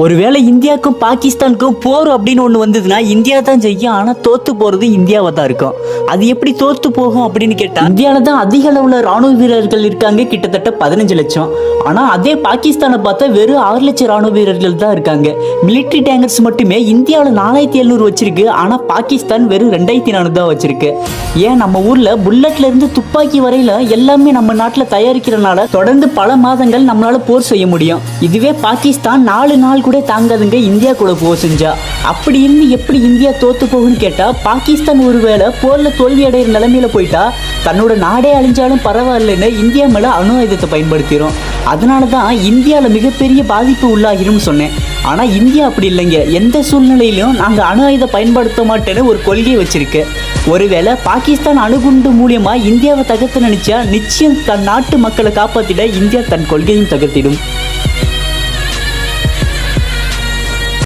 ஒருவேளை இந்தியாவுக்கும் பாகிஸ்தானுக்கும் போர் அப்படின்னு ஒன்று வந்ததுன்னா இந்தியா தான் ஜெயிக்கும். ஆனால் தோத்து போகிறது இந்தியாவை தான் இருக்கும். அது எப்படி தோத்து போகும் அப்படின்னு கேட்டால், இந்தியாவில் தான் அதிக அளவில் ராணுவ வீரர்கள் இருக்காங்க, கிட்டத்தட்ட 15 லட்சம். ஆனால் அதே பாகிஸ்தானை பார்த்தா வெறும் 6 லட்சம் ராணுவ வீரர்கள் தான் இருக்காங்க. மிலிட்ரி டேங்கர்ஸ் மட்டுமே இந்தியாவில் 4700 வச்சிருக்கு. ஆனால் பாகிஸ்தான் வெறும் 2400 தான் வச்சிருக்கு. ஏன் நம்ம ஊரில் புல்லட்ல இருந்து துப்பாக்கி வரையில எல்லாமே நம்ம நாட்டில் தயாரிக்கிறனால தொடர்ந்து பல மாதங்கள் நம்மளால போர் செய்ய முடியும். இதுவே பாகிஸ்தான் 4 நாள் கூட தாங்காதுங்க இந்தியா கூட போர் செஞ்சா. அப்படி இருந்து எப்படி இந்தியா தோத்து போகும்னு கேட்டா, பாகிஸ்தான் ஒருவேளை போர்ல தோல்வி அடைகிற நிலைமையில போயிட்டா தன்னோட நாடே அழிஞ்சாலும் பரவாயில்லைன்னு இந்தியா மேல அணு ஆயுதத்தை பயன்படுத்திடும். அதனாலதான் இந்தியாவில் மிகப்பெரிய பாதிப்பு உள்ளாகிரும் சொன்னேன். ஆனா இந்தியா அப்படி இல்லைங்க. எந்த சூழ்நிலையிலும் நாங்க அணு ஆயுதம் பயன்படுத்த மாட்டேன்னு ஒரு கொள்கை வச்சிருக்கு. ஒருவேளை பாகிஸ்தான் அணுகுண்டு மூலியமா இந்தியாவை தகர்த்து நினைச்சா நிச்சயம் தன் நாட்டு மக்களை காப்பாத்திட இந்தியா தன் கொள்கையும் தகர்த்திடும்.